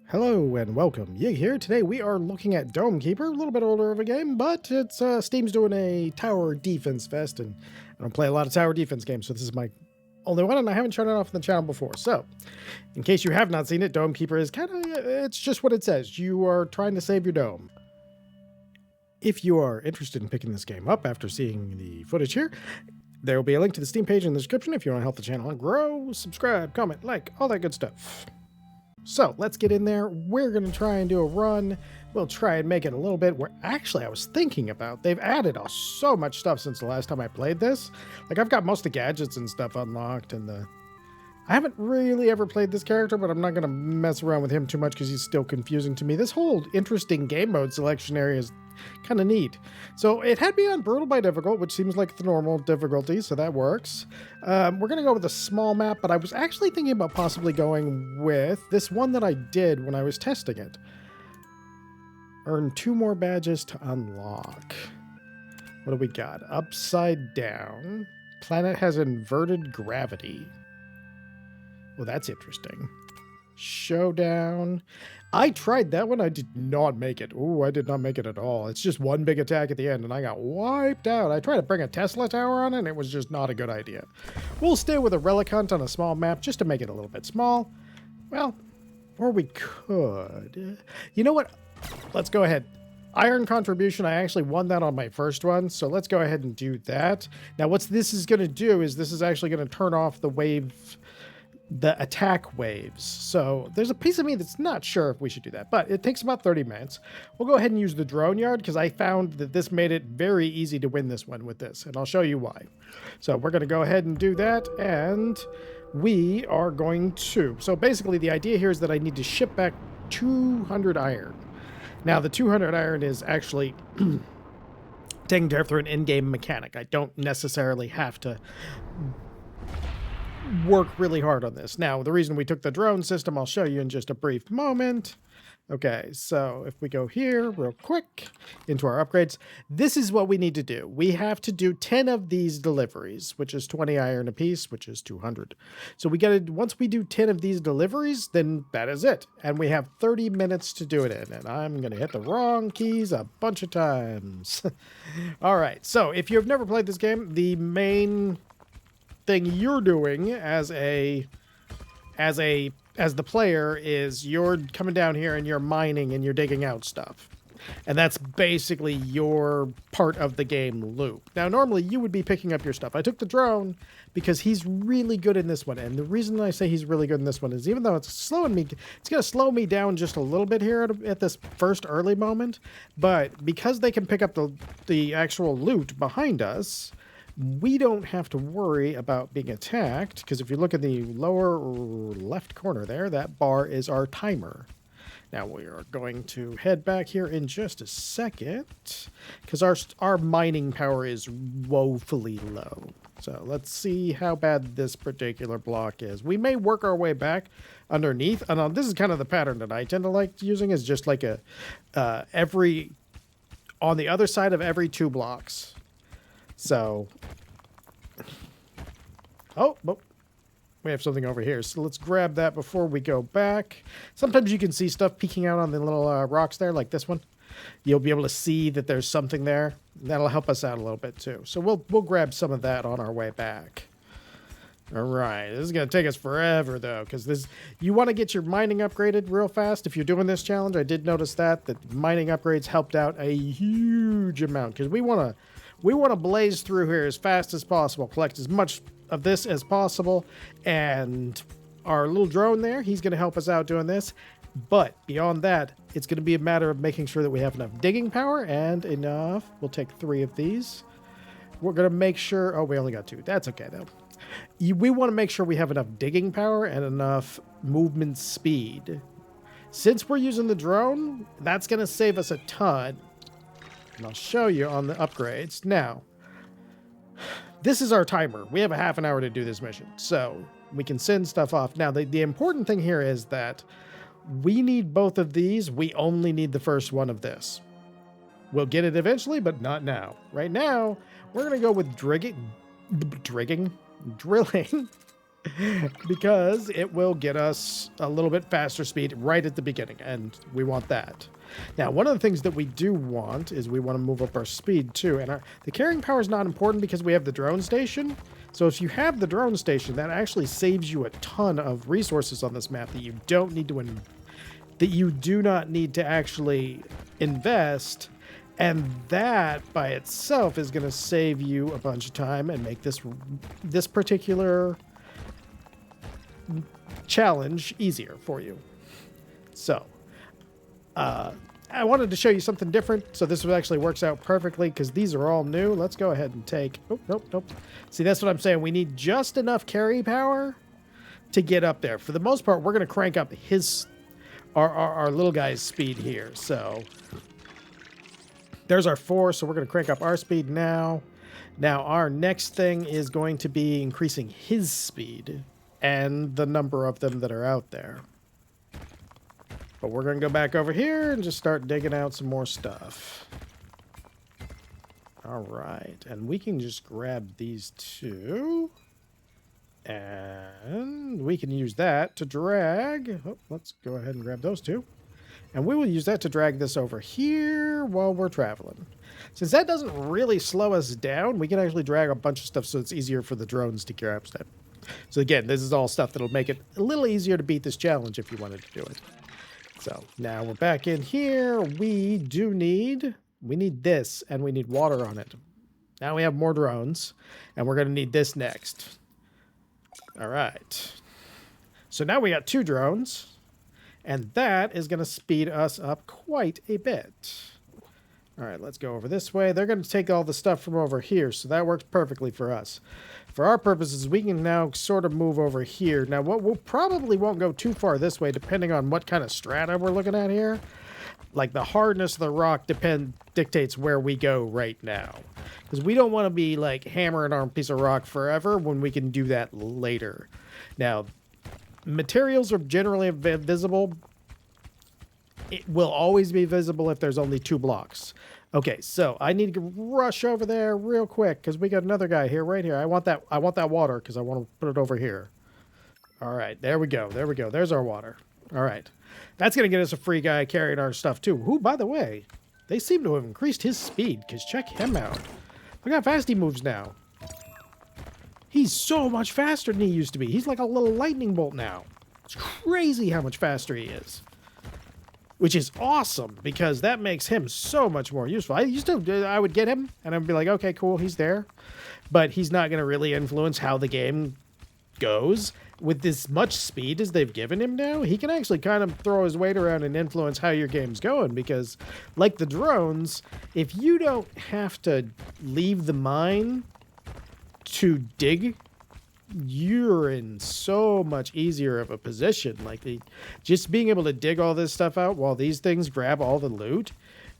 Hello and welcome. Yig here. Today we are looking at Dome Keeper, a little bit older of a game, but it's Steam's doing a tower defense fest, and I don't play a lot of tower defense games, so this is my only one, and I haven't shown it off on the channel before. So, in case you have not seen it, Dome Keeper is it's just what it says. You are trying to save your dome. If you are interested in picking this game up after seeing the footage here, there will be a link to the Steam page in the description if you want to help the channel grow, subscribe, comment, like, all that good stuff. So let's get in there. We're going to try and do a run. We'll try and make it a little bit where actually I was thinking about, they've added so much stuff since the last time I played this. Like I've got most of the gadgets and stuff unlocked, and I haven't really ever played this character, but I'm not going to mess around with him too much because he's still confusing to me. This whole interesting game mode selection area is kind of neat. So it had me on brutal by difficult, which seems like the normal difficulty, so that works. We're going to go with a small map, but I was actually thinking about possibly going with this one that I did when I was testing it. Earn 2 more badges to unlock. What do we got? Upside down. Planet has inverted gravity. Well, that's interesting. Showdown. I tried that one. I did not make it. Ooh, I did not make it at all. It's just one big attack at the end, and I got wiped out. I tried to bring a Tesla tower on it, and it was just not a good idea. We'll stay with a relic hunt on a small map just to make it a little bit small. Well, or we could. You know what? Let's go ahead. Iron contribution, I actually won that on my first one, so let's go ahead and do that. Now, what this is going to do is this is actually going to turn off the attack waves. So there's a piece of me that's not sure if we should do that, but it takes about 30 minutes. We'll go ahead and use the drone yard because I found that this made it very easy to win this one with this, and I'll show you why. So we're going to go ahead and do that, and we are going to. So basically the idea here is that I need to ship back 200 iron. Now the 200 iron is actually taken care of through an in-game mechanic. I don't necessarily have to work really hard on this. Now, the reason we took the drone system, I'll show you in just a brief moment. Okay, so if we go here real quick into our upgrades, this is what we need to do. We have to do 10 of these deliveries, which is 20 iron apiece, which is 200. So we got to, once we do 10 of these deliveries, then that is it. And we have 30 minutes to do it in, and I'm going to hit the wrong keys a bunch of times. All right, so if you've never played this game, the main thing you're doing as the player is you're coming down here and you're mining and you're digging out stuff. And that's basically your part of the game loop. Now, normally you would be picking up your stuff. I took the drone because he's really good in this one. And the reason I say he's really good in this one is even though it's going to slow me down just a little bit here at this first early moment. But because they can pick up the actual loot behind us, we don't have to worry about being attacked, because if you look at the lower left corner there, that bar is our timer. Now we are going to head back here in just a second, because our mining power is woefully low. So let's see how bad this particular block is. We may work our way back underneath, and this is kind of the pattern that I tend to like using, is just like on the other side of every 2 blocks. So, oh, we have something over here. So let's grab that before we go back. Sometimes you can see stuff peeking out on the little rocks there, like this one. You'll be able to see that there's something there. That'll help us out a little bit too. So we'll grab some of that on our way back. All right, this is going to take us forever though, because you want to get your mining upgraded real fast. If you're doing this challenge, I did notice that mining upgrades helped out a huge amount, because we want to blaze through here as fast as possible, collect as much of this as possible, and our little drone there, he's going to help us out doing this. But beyond that, it's going to be a matter of making sure that we have enough digging power and enough. We'll take 3 of these. We're going to make sure, oh, we only got 2. That's okay though. We want to make sure we have enough digging power and enough movement speed. Since we're using the drone, that's going to save us a ton. And I'll show you on the upgrades. Now, this is our timer. We have a half an hour to do this mission, so we can send stuff off. Now, the important thing here is that we need both of these. We only need the first one of this. We'll get it eventually, but not now. Right now, we're going to go with drilling because it will get us a little bit faster speed right at the beginning, and we want that. Now, one of the things that we do want is we want to move up our speed too, and the carrying power is not important because we have the drone station. So if you have the drone station, that actually saves you a ton of resources on this map that you don't need to that you do not need to actually invest, and that by itself is going to save you a bunch of time and make this particular challenge easier for you. So I wanted to show you something different, so this actually works out perfectly because these are all new. Let's go ahead and take... Oh, nope. See, that's what I'm saying. We need just enough carry power to get up there. For the most part, we're going to crank up our little guy's speed here. So there's our 4, so we're going to crank up our speed now. Now, our next thing is going to be increasing his speed and the number of them that are out there. But we're going to go back over here and just start digging out some more stuff. All right. And we can just grab these two. And we can use that to drag. Oh, let's go ahead and grab those two. And we will use that to drag this over here while we're traveling. Since that doesn't really slow us down, we can actually drag a bunch of stuff so it's easier for the drones to grab stuff. So again, this is all stuff that'll make it a little easier to beat this challenge if you wanted to do it. So now we're back in here. We need this, and we need water on it. Now we have more drones, and we're going to need this next. All right. So now we got 2 drones, and that is going to speed us up quite a bit. All right, let's go over this way. They're going to take all the stuff from over here, so that works perfectly for us. For our purposes, we can now sort of move over here. Now, we'll probably won't go too far this way, depending on what kind of strata we're looking at here. Like, the hardness of the rock dictates where we go right now. Because we don't want to be, like, hammering on a piece of rock forever when we can do that later. Now, materials are generally visible. It will always be visible if there's only 2 blocks. Okay, so I need to rush over there real quick because we got another guy here, right here. I want that water because I want to put it over here. All right, there we go. There we go. There's our water. All right. That's going to get us a free guy carrying our stuff too. Who, by the way, they seem to have increased his speed because check him out. Look how fast he moves now. He's so much faster than he used to be. He's like a little lightning bolt now. It's crazy how much faster he is. Which is awesome, because that makes him so much more useful. I would get him, and I'd be like, okay, cool, he's there. But he's not going to really influence how the game goes. With as much speed as they've given him now, he can actually kind of throw his weight around and influence how your game's going. Because, like the drones, if you don't have to leave the mine to dig, you're in so much easier of a position. Like, just being able to dig all this stuff out while these things grab all the loot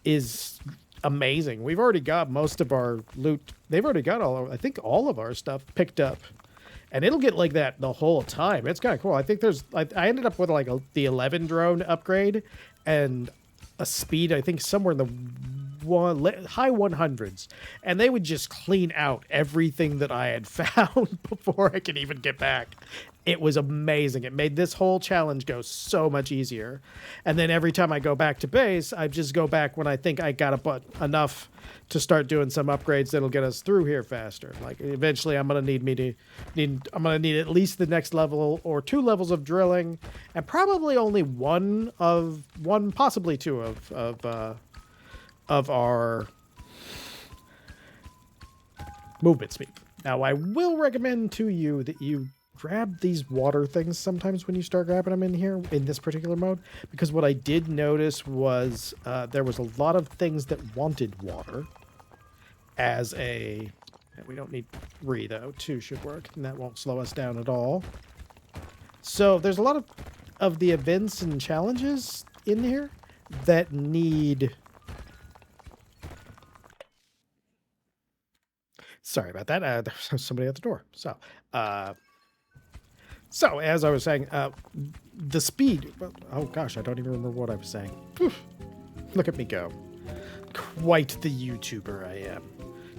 is amazing. We've already got most of our loot. They've already got I think all of our stuff picked up, and it'll get like that the whole time. It's kind of cool. I think I ended up with like the 11 drone upgrade and a speed, I think somewhere in the high 100s, and they would just clean out everything that I had found before I could even get back. It was amazing. It made this whole challenge go so much easier. And then every time I go back to base, I just go back when I think I got enough to start doing some upgrades that'll get us through here faster. Like, eventually I'm gonna need at least the next level or 2 levels of drilling, and probably only one, possibly 2 of our movement speed. Now, I will recommend to you that you grab these water things sometimes when you start grabbing them in here, in this particular mode, because what I did notice was there was a lot of things that wanted water as a... We don't need 3, though. 2 should work, and that won't slow us down at all. So there's a lot of the events and challenges in here that need... Sorry about that. There's somebody at the door. So as I was saying, the speed... Oh, gosh, I don't even remember what I was saying. Look at me go. Quite the YouTuber I am.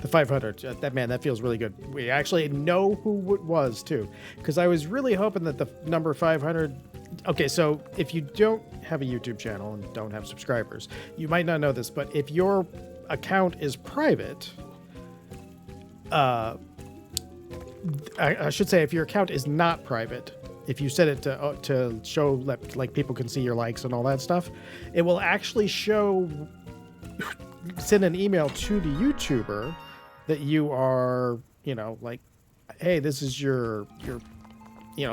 The 500. That feels really good. We actually know who it was, too. Because I was really hoping that the number 500... Okay, so if you don't have a YouTube channel and don't have subscribers, you might not know this, but if your account is private... I should say if your account is not private, if you set it to show like people can see your likes and all that stuff, it will actually send an email to the YouTuber that you are, like, hey, this is your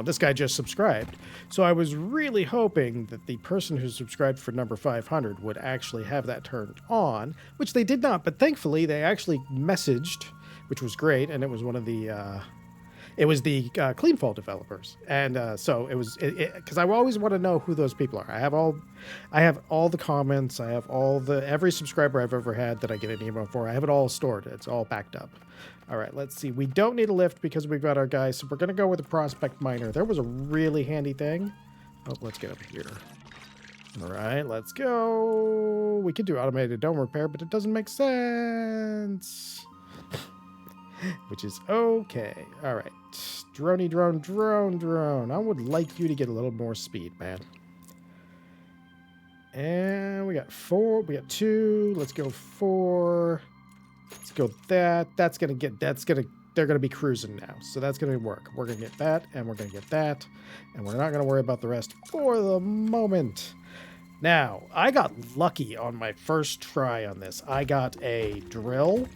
this guy just subscribed. So I was really hoping that the person who subscribed for number 500 would actually have that turned on, which they did not, but thankfully they actually messaged, which was great, and it was one of the Cleanfall developers, and so it was because I always want to know who those people are. I have all the comments. I have every subscriber I've ever had that I get an email for. I have it all stored. It's all backed up. All right, let's see. We don't need a lift because we've got our guys, so we're gonna go with a prospect miner. There was a really handy thing. Oh, let's get up here. All right, let's go. We could do automated dome repair, but it doesn't make sense. Which is okay. All right. Droney drone. I would like you to get a little more speed, man. And we got 4. We got 2. Let's go 4. Let's go that. They're going to be cruising now. So that's going to work. We're going to get that, and we're going to get that. And we're not going to worry about the rest for the moment. Now, I got lucky on my first try on this. I got a drill.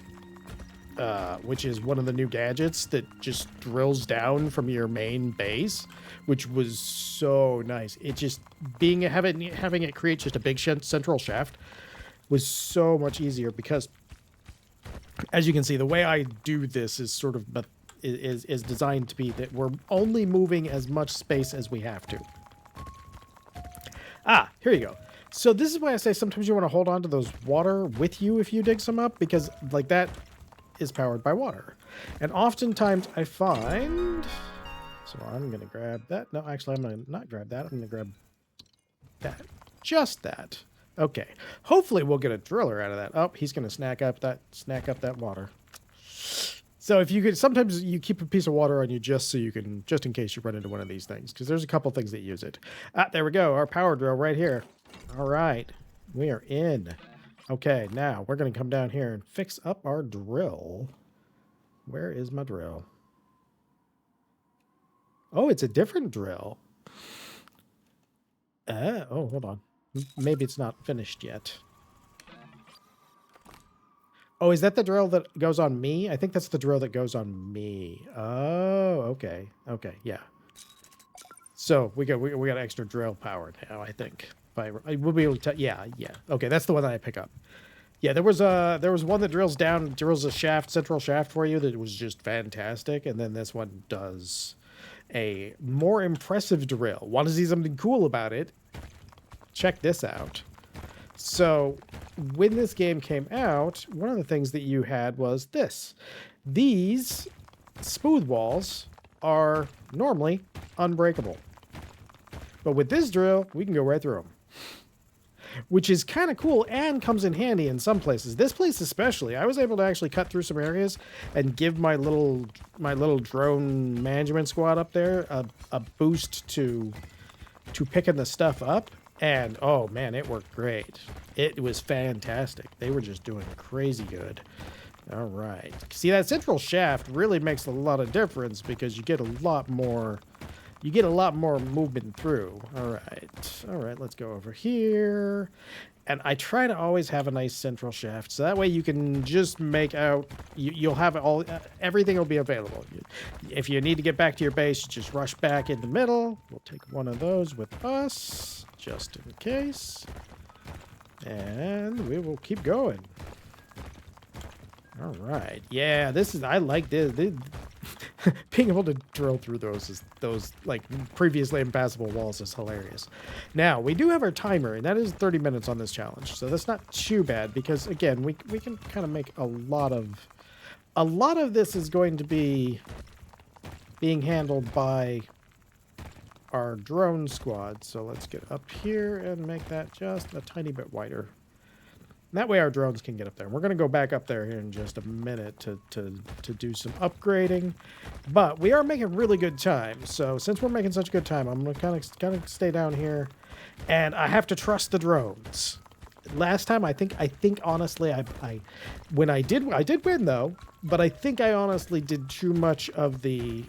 Which is one of the new gadgets that just drills down from your main base, which was so nice. It just having it create just a big central shaft was so much easier because, as you can see, the way I do this is sort of is designed to be that we're only moving as much space as we have to. Ah, here you go. So this is why I say sometimes you want to hold on to those water with you if you dig some up, because like that is powered by water. And oftentimes I find... So I'm going to grab that. No, actually, I'm going to not grab that. I'm going to grab that. Just that. Okay. Hopefully we'll get a driller out of that. Oh, he's going to snack up that water. So if you could, sometimes you keep a piece of water on you just in case you run into one of these things, because there's a couple things that use it. Ah, there we go. Our power drill right here. All right. We are in. Okay, now we're going to come down here and fix up our drill. Where is my drill? Oh, it's a different drill. Oh, hold on. Maybe it's not finished yet. Oh, is that the drill that goes on me? I think that's the drill that goes on me. Oh, okay. Okay, yeah. So we got extra drill power now, I think. We'll be able to yeah. Okay, that's the one that I pick up. Yeah, there was one that drills a central shaft for you that was just fantastic, and then this one does a more impressive drill. Want to see something cool about it? Check this out. So, when this game came out, one of the things that you had was this. These smooth walls are normally unbreakable. But with this drill, we can go right through them. Which is kind of cool and comes in handy in some places. This place especially, I was able to actually cut through some areas and give my little drone management squad up there a boost to picking the stuff up. And oh man, it worked great. It was fantastic. They were just doing crazy good. All right. See, that central shaft really makes a lot of difference because you get a lot more movement through. All right, let's go over here. And I try to always have a nice central shaft, so that way you can just make out, you'll have everything will be available. If you need to get back to your base, you just rush back in the middle. We'll take one of those with us, just in case. And we will keep going. All right. Yeah, I like this. Being able to drill through those like previously impassable walls is hilarious. Now we do have our timer, and that is 30 minutes on this challenge, so that's not too bad because again we can kind of make a lot of this is going to be being handled by our drone squad. So let's get up here and make that just a tiny bit wider. That way our drones can get up there. We're going to go back up there here in just a minute to do some upgrading. But we are making really good time. So since we're making such good time, I'm going to kind of stay down here. And I have to trust the drones. Last time, I think honestly, I did win though, but I think I honestly did too much of the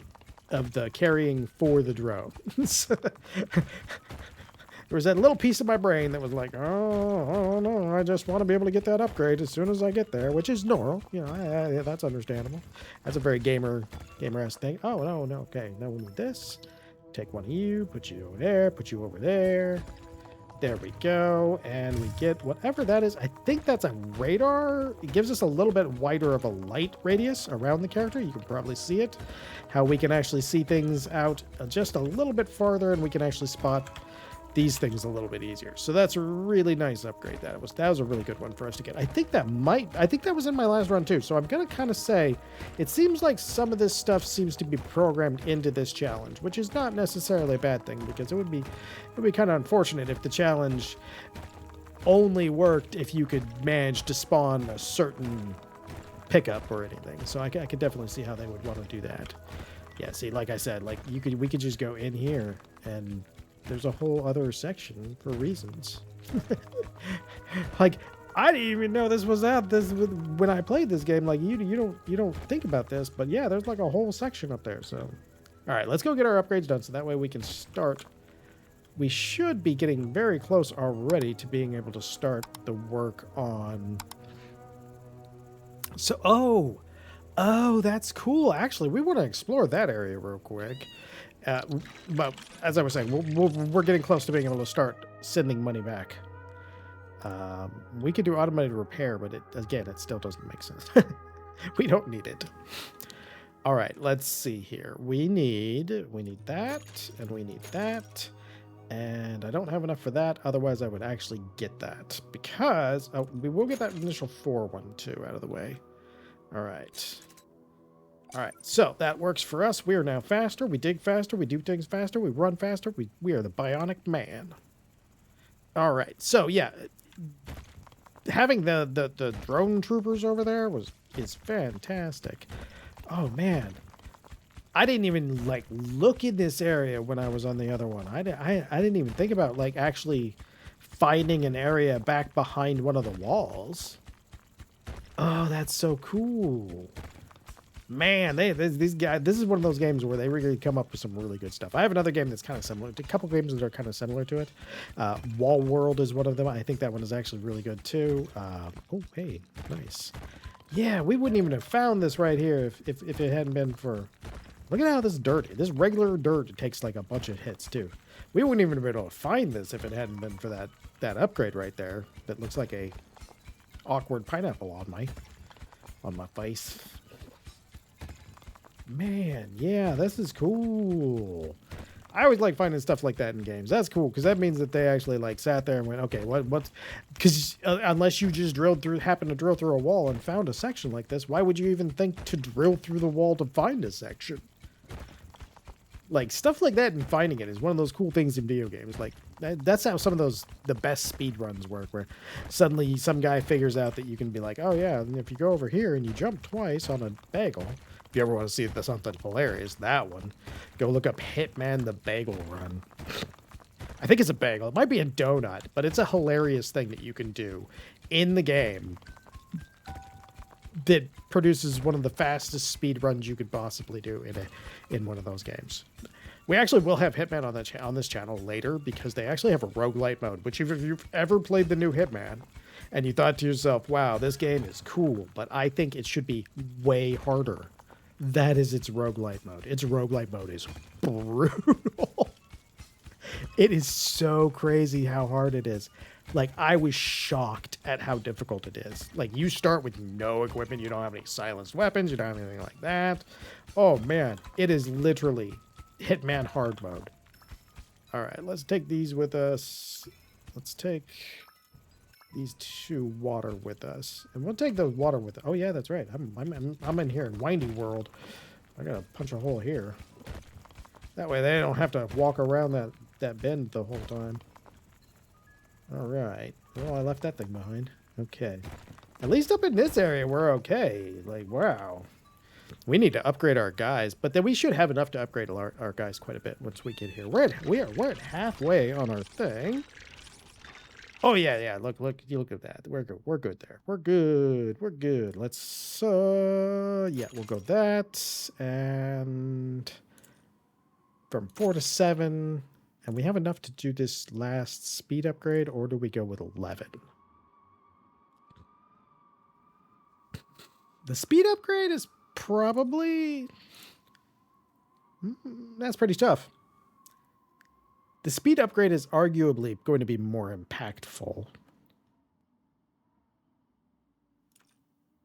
carrying for the drones. There was that little piece of my brain that was like, oh no, I just want to be able to get that upgrade as soon as I get there, which is normal. You know, that's understandable. That's a very gamer-esque thing. Oh, no, okay. Now we need this. Take one of you, put you over there, put you over there. There we go. And we get whatever that is. I think that's a radar. It gives us a little bit wider of a light radius around the character. You can probably see it. How we can actually see things out just a little bit farther, and we can actually spot these things a little bit easier. So that's a really nice upgrade. That was a really good one for us to get. I think that was in my last run too. So I'm going to kind of say it seems like some of this stuff seems to be programmed into this challenge, which is not necessarily a bad thing, because it would be kind of unfortunate if the challenge only worked if you could manage to spawn a certain pickup or anything. So I could definitely see how they would want to do that. Yeah, see, like I said, like we could just go in here, and there's a whole other section for reasons. Like, I didn't even know this was out when I played this game. Like, you don't think about this, but yeah, there's like a whole section up there. So, all right, let's go get our upgrades done, so that way we can start. We should be getting very close already to being able to start the work on. So, oh, that's cool. Actually, we want to explore that area real quick. But as I was saying, we're getting close to being able to start sending money back. We could do automated repair, but it still doesn't make sense. We don't need it. All right, let's see here. We need that, and we need that, and I don't have enough for that. Otherwise, I would actually get that, because we will get that initial 4 one too out of the way. All right. All right, so that works for us. We are now faster. We dig faster. We do things faster. We run faster. We are the bionic man. All right, so yeah, having the drone troopers over there is fantastic. Oh man, I didn't even like look in this area when I was on the other one. I didn't even think about like actually finding an area back behind one of the walls. Oh, that's so cool. Man, these guys, this is one of those games where they really come up with some really good stuff. I have another game that's kind of similar. A couple games that are kind of similar to it. Wall World is one of them. I think that one is actually really good too. Oh, hey, nice. Yeah, we wouldn't even have found this right here if it hadn't been for... Look at how this dirt, this regular dirt takes like a bunch of hits too. We wouldn't even have been able to find this if it hadn't been for that upgrade right there. That looks like a awkward pineapple on my face. Man, yeah, this is cool. I always like finding stuff like that in games. That's cool, because that means that they actually like sat there and went, okay, what's... Because unless you just happened to drill through a wall and found a section like this, why would you even think to drill through the wall to find a section? Like, stuff like that and finding it is one of those cool things in video games. Like, that's how some of the best speed runs work, where suddenly some guy figures out that you can be like, oh yeah, and if you go over here and you jump twice on a bagel... If you ever want to see something hilarious, that one, go look up Hitman the Bagel Run. I think it's a bagel. It might be a donut, but it's a hilarious thing that you can do in the game that produces one of the fastest speed runs you could possibly do in one of those games. We actually will have Hitman on this channel later, because they actually have a roguelike mode, which if you've ever played the new Hitman and you thought to yourself, wow, this game is cool, but I think it should be way harder. That is its roguelike mode. Its roguelike mode is brutal. It is so crazy how hard it is. Like, I was shocked at how difficult it is. Like, you start with no equipment. You don't have any silenced weapons. You don't have anything like that. Oh, man. It is literally Hitman hard mode. All right, let's take these with us. Let's take these 2 water with us, and we'll take the water with us. Oh yeah, that's right. I'm in here in Windy World. I gotta punch a hole here. That way they don't have to walk around that bend the whole time. All right. right. Well, I left that thing behind. Okay. At least up in this area, we're okay. Like, wow. We need to upgrade our guys, but then we should have enough to upgrade our guys quite a bit once we get here. We're at halfway on our thing. Oh yeah. Look, you look at that. We're good. We're good there. We're good. Let's yeah, we'll go that and from 4 to 7, and we have enough to do this last speed upgrade, or do we go with 11? The speed upgrade is probably that's pretty tough. The speed upgrade is arguably going to be more impactful.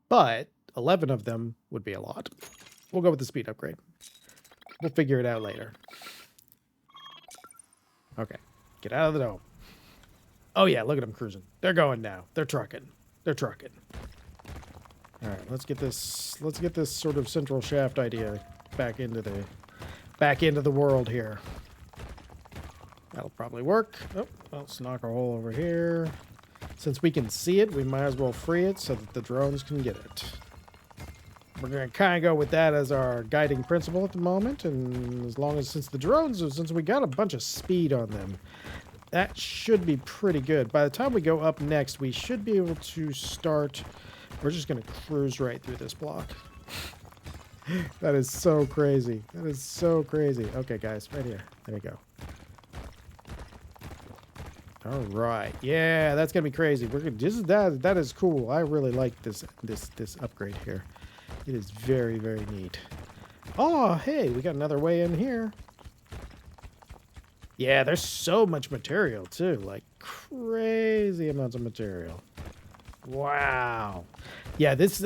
But 11 of them would be a lot. We'll go with the speed upgrade. We'll figure it out later. Okay. Get out of the dome. Oh yeah, look at them cruising. They're going now. They're trucking. All right, let's get this sort of central shaft idea back into the world here. That'll probably work. Oh, let's knock a hole over here. Since we can see it, we might as well free it so that the drones can get it. We're going to kind of go with that as our guiding principle at the moment, and since we got a bunch of speed on them, that should be pretty good. By the time we go up next, we should be able to start. We're just going to cruise right through this block. That is so crazy. Okay, guys, right here. There we go. All right. Yeah, that's going to be crazy. That is cool. I really like this upgrade here. It is very, very neat. Oh, hey, we got another way in here. Yeah, there's so much material, too. Like, crazy amounts of material. Wow. Yeah, this,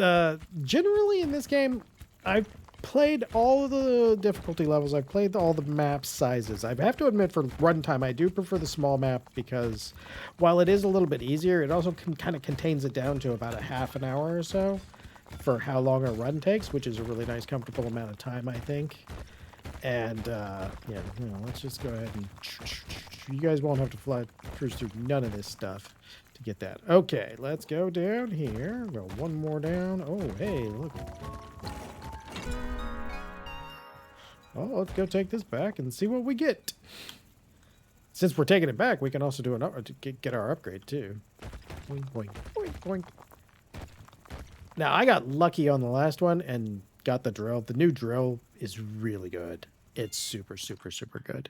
generally in this game, I've played all of the difficulty levels. I've played all the map sizes. I have to admit, for runtime, I do prefer the small map because while it is a little bit easier, it also kind of contains it down to about a half an hour or so for how long a run takes, which is a really nice, comfortable amount of time, I think. And, yeah, let's just go ahead and... You guys won't have to cruise through none of this stuff to get that. Okay, let's go down here. Go one more down. Oh, hey, look. Oh, let's go take this back and see what we get. Since we're taking it back, we can also do get our upgrade, too. Boing, boing, boing, boing. Now, I got lucky on the last one and got the drill. The new drill is really good. It's super, super, super good.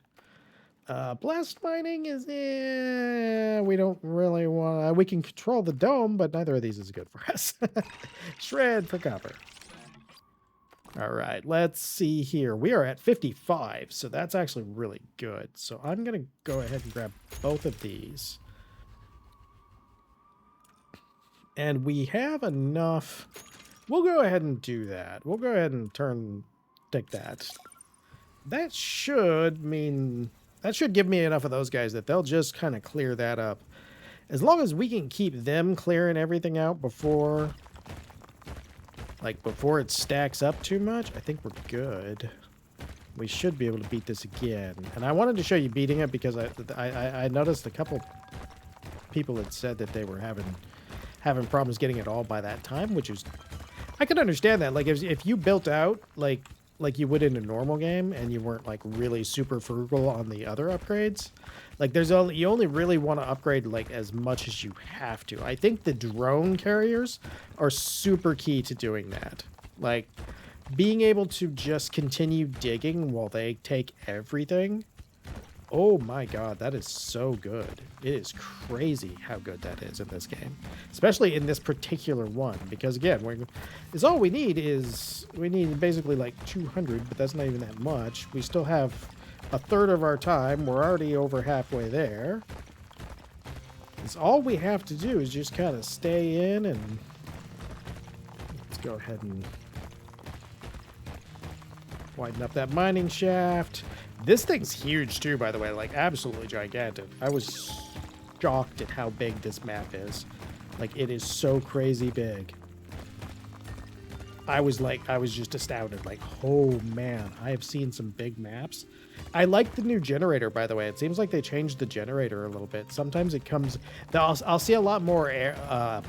Blast mining is, we don't really want. We can control the dome, but neither of these is good for us. Shred for copper. All right, let's see here. We are at 55, so that's actually really good. So I'm going to go ahead and grab both of these. And we have enough. We'll go ahead and do that. We'll go ahead and take that. That should give me enough of those guys that they'll just kind of clear that up. As long as we can keep them clearing everything out before it stacks up too much, I think we're good. We should be able to beat this again. And I wanted to show you beating it because I noticed a couple people had said that they were having problems getting it all by that time, which is, I can understand that. Like if you built out like you would in a normal game and you weren't like really super frugal on the other upgrades, like you only really want to upgrade like as much as you have to. I think the drone carriers are super key to doing that. Like being able to just continue digging while they take everything. Oh my god, that is so good. It is crazy how good that is in this game. Especially in this particular one. Because again, all we need basically like 200, but that's not even that much. We still have a third of our time. We're already over halfway there. It's all we have to do is just kind of stay in and... Let's go ahead and widen up that mining shaft. This thing's huge too, by the way, like absolutely gigantic. I was shocked at how big this map is. Like it is so crazy big. I was just astounded. Like, oh man, I have seen some big maps. I like the new generator, by the way. It seems like they changed the generator a little bit. Sometimes it comes, I'll see a lot more air,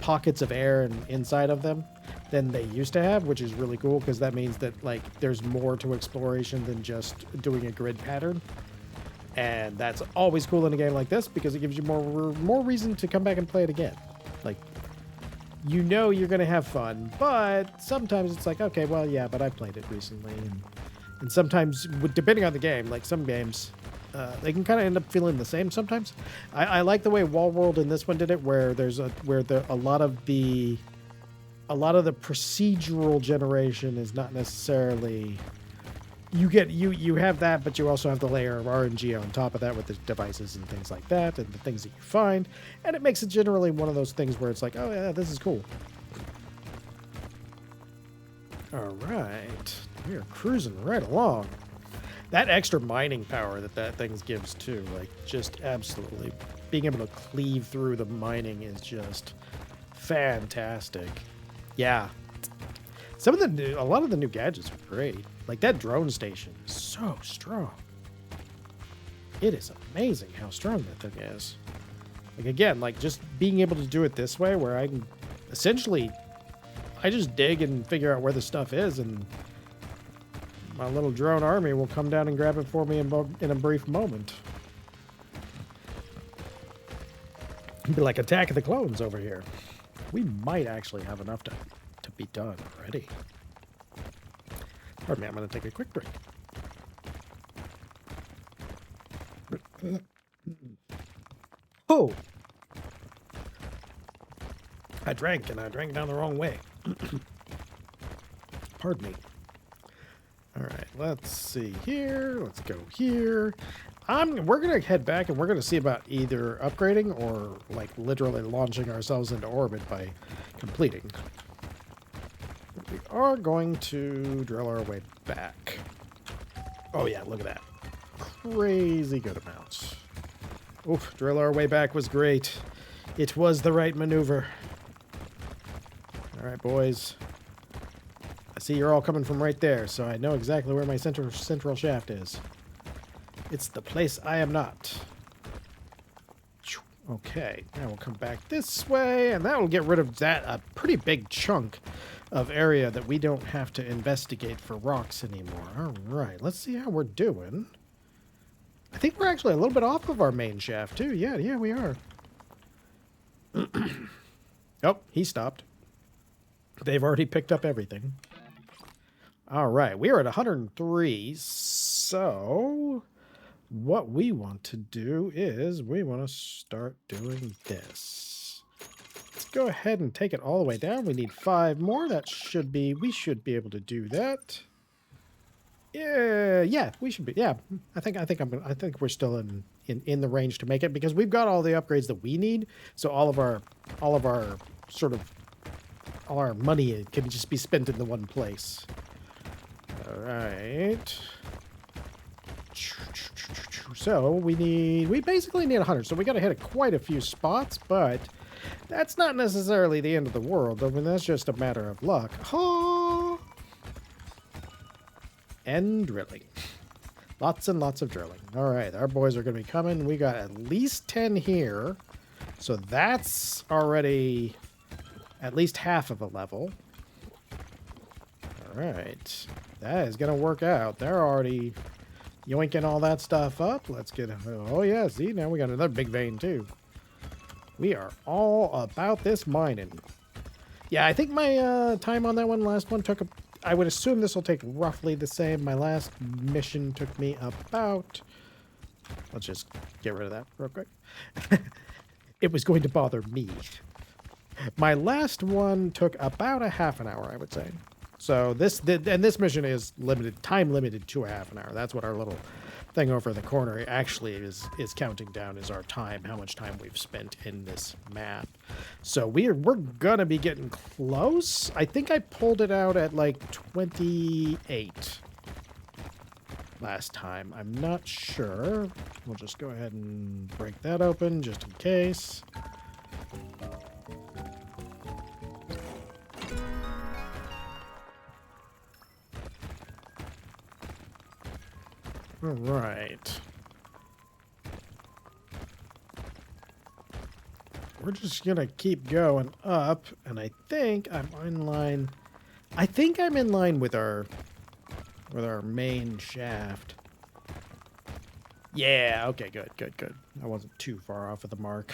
pockets of air inside of them than they used to have, which is really cool because that means that like there's more to exploration than just doing a grid pattern. And that's always cool in a game like this because it gives you more reason to come back and play it again. Like, you know you're going to have fun, but sometimes it's like, okay, well, yeah, but I played it recently. And sometimes, depending on the game, like some games, they can kind of end up feeling the same sometimes. I like the way Wall World in this one did it, where a lot of the procedural generation is not necessarily... You have that, but you also have the layer of RNG on top of that with the devices and things like that, and the things that you find, and it makes it generally one of those things where it's like, oh yeah, this is cool. All right, we are cruising right along. That extra mining power that thing gives too, like just absolutely being able to cleave through the mining is just fantastic. Yeah. A lot of the new gadgets are great. Like that drone station is so strong. It is amazing how strong that thing is. Like again, like just being able to do it this way where I can essentially, I just dig and figure out where the stuff is and my little drone army will come down and grab it for me in a brief moment. It'd be like Attack of the Clones over here. We might actually have enough to be done already. Pardon me, I'm going to take a quick break. Oh! I drank down the wrong way. Pardon me. Alright, let's see here. Let's go here. We're going to head back and we're going to see about either upgrading or like literally launching ourselves into orbit by completing. We are going to drill our way back. Oh yeah, look at that. Crazy good amounts. Oof, drill our way back was great. It was the right maneuver. All right, boys. I see you're all coming from right there, so I know exactly where my central shaft is. It's the place I am not. Okay, now we'll come back this way, and that will get rid of a pretty big chunk of area that we don't have to investigate for rocks anymore. All right, let's see how we're doing. I think we're actually a little bit off of our main shaft, too. Yeah, we are. Oh, he stopped. They've already picked up everything. All right, we are at 103, so what we want to do is we want to start doing this. Let's go ahead and take it all the way down. We need 5 more. We should be able to do that. Yeah, we should be. Yeah, I think we're still in the range to make it because we've got all the upgrades that we need. So all of our money can just be spent in the one place. All right. So we basically need 100. So we got to hit quite a few spots, but that's not necessarily the end of the world. I mean, that's just a matter of luck. Oh! And drilling. Lots and lots of drilling. All right, our boys are going to be coming. We got at least 10 here. So that's already at least half of a level. All right. That is going to work out. They're already yoinking all that stuff up. Let's get... Oh, yeah. See, now we got another big vein, too. We are all about this mining. Yeah, I think my time on that last one took... I would assume this will take roughly the same. My last mission took me about... Let's just get rid of that real quick. It was going to bother me. My last one took about a half an hour, I would say. So this mission is time limited to a half an hour. That's what our little thing over in the corner actually is counting down is our time, how much time we've spent in this map. So we're gonna be getting close. I think I pulled it out at like 28 last time. I'm not sure. We'll just go ahead and break that open just in case. All right. We're just gonna keep going up, and I think I'm in line. I think I'm in line with our main shaft. Yeah, okay, good, good, good. I wasn't too far off of the mark.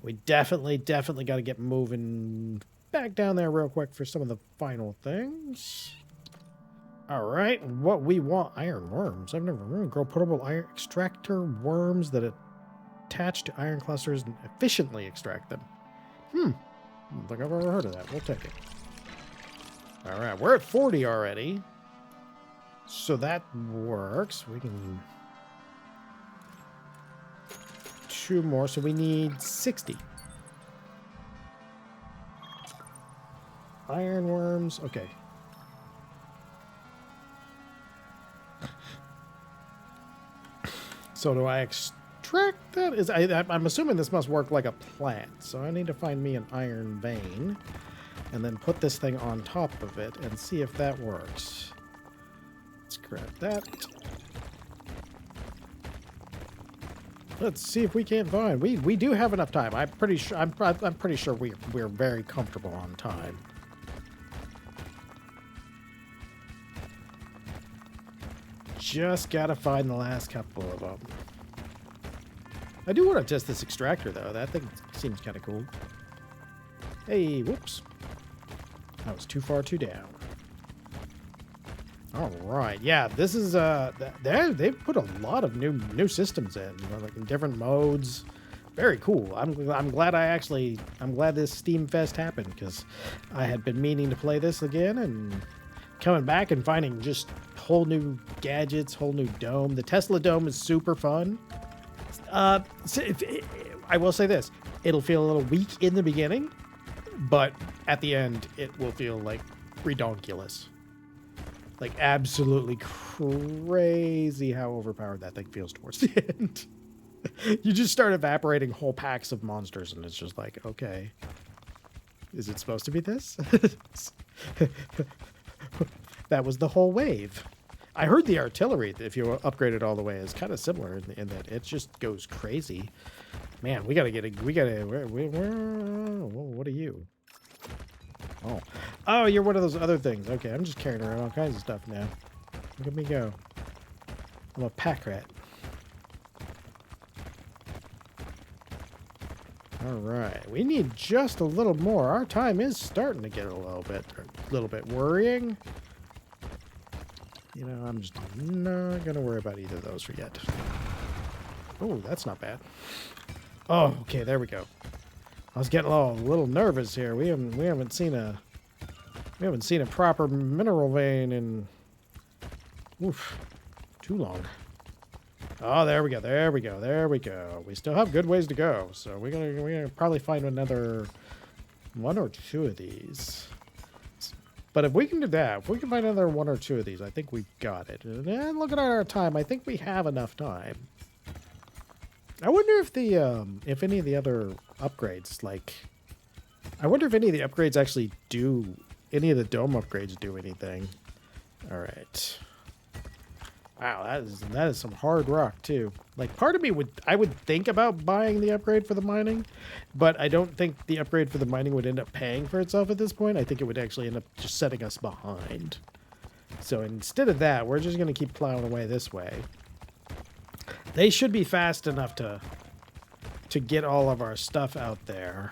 We definitely got to get moving back down there real quick for some of the final things. All right, what we want, iron worms. I've never grow portable iron extractor worms that attach to iron clusters and efficiently extract them. I don't think I've ever heard of that. We'll take it. All right, we're at 40 already. So that works. We can... 2 more, so we need 60. Iron worms. Okay. So do I extract that? I'm assuming this must work like a plant. So I need to find me an iron vein and then put this thing on top of it and see if that works. Let's grab that. Let's see if we can't find. We do have enough time. I'm pretty sure. I'm pretty sure we're very comfortable on time. Just gotta find the last couple of them. I do want to test this extractor though. That thing seems kind of cool. Hey, whoops! That was too far too down. All right, yeah, this is they've put a lot of new systems in, you know, like in different modes. Very cool. I'm glad this Steam Fest happened because I had been meaning to play this again and coming back and finding just whole new gadgets, whole new dome. The Tesla dome is super fun. I will say this: it'll feel a little weak in the beginning, but at the end, it will feel like redonkulous. Like absolutely crazy how overpowered that thing feels towards the end. You just start evaporating whole packs of monsters and it's just like, okay, is it supposed to be this? That was the whole wave. I heard the artillery, if you upgrade it all the way, is kind of similar in that it just goes crazy. Man, what are you? Oh, you're one of those other things. Okay, I'm just carrying around all kinds of stuff now. Look at me go. I'm a pack rat. All right, we need just a little more. Our time is starting to get a little bit worrying. You know, I'm just not gonna worry about either of those for yet. Oh, that's not bad. Oh, okay, there we go. I was getting a little nervous here. We haven't seen a proper mineral vein in too long. Oh, there we go. There we go. There we go. We still have good ways to go. So we're gonna probably find another 1 or 2 of these. But if we can do that, if we can find another 1 or 2 of these, I think we've got it. And looking at our time, I think we have enough time. I wonder if any of the other upgrades, like, I wonder if any of the upgrades actually do, any of the dome upgrades do anything. All right. Wow, that is some hard rock too. Like, part of me I would think about buying the upgrade for the mining, but I don't think the upgrade for the mining would end up paying for itself at this point. I think it would actually end up just setting us behind. So instead of that, we're just going to keep plowing away this way. They should be fast enough to get all of our stuff out there.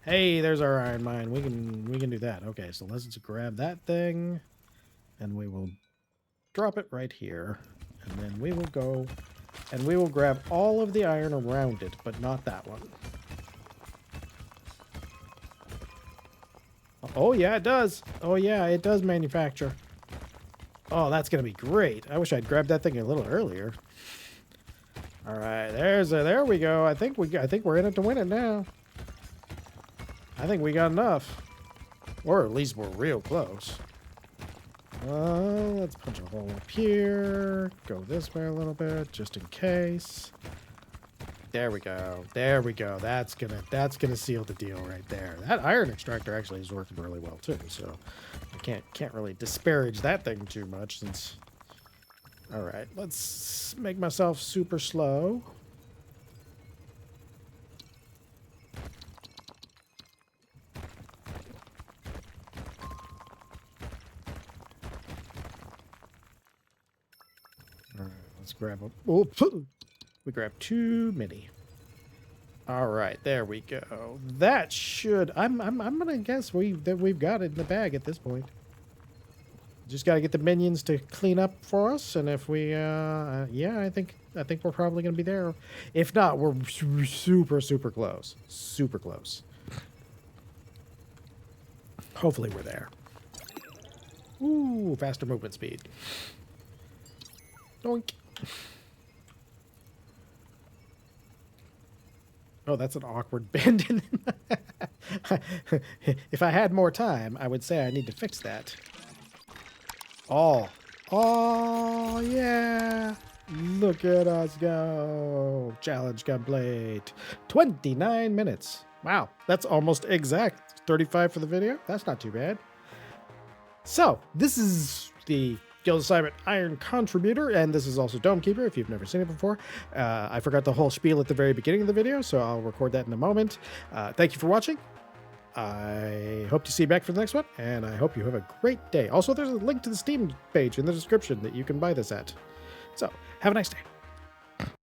Hey, there's our iron mine. We can do that. Okay, so let's just grab that thing, and we will drop it right here, and then we will go and we will grab all of the iron around it, but not that one. Oh yeah, it does. Oh yeah, it does manufacture. Oh, that's gonna be great. I wish I'd grabbed that thing a little earlier. All right, there we go. I think we're in it to win it now. I think we got enough, or at least we're real close. Let's punch a hole up here. Go this way a little bit, just in case. There we go. There we go. That's gonna seal the deal right there. That iron extractor actually is working really well too. So I can't really disparage that thing too much since All right, let's make myself super slow. All right, let's grab a. Oh, we grabbed too many. All right, there we go. That should. I'm gonna guess that we've got it in the bag at this point. Just got to get the minions to clean up for us, and if we, yeah, I think we're probably gonna be there. If not, we're super close. Super close. Hopefully, we're there. Ooh, faster movement speed. Doink. Oh, that's an awkward bend. If I had more time, I would say I need to fix that. Oh. Oh, yeah. Look at us go. Challenge complete. 29 minutes. Wow. That's almost exact. 35 for the video. That's not too bad. So, this is the Guild Assignment Iron Contributor, and this is also Dome Keeper, if you've never seen it before. I forgot the whole spiel at the very beginning of the video, so I'll record that in a moment. Thank you for watching. I hope to see you back for the next one, and I hope you have a great day. Also, there's a link to the Steam page in the description that you can buy this at. So, have a nice day.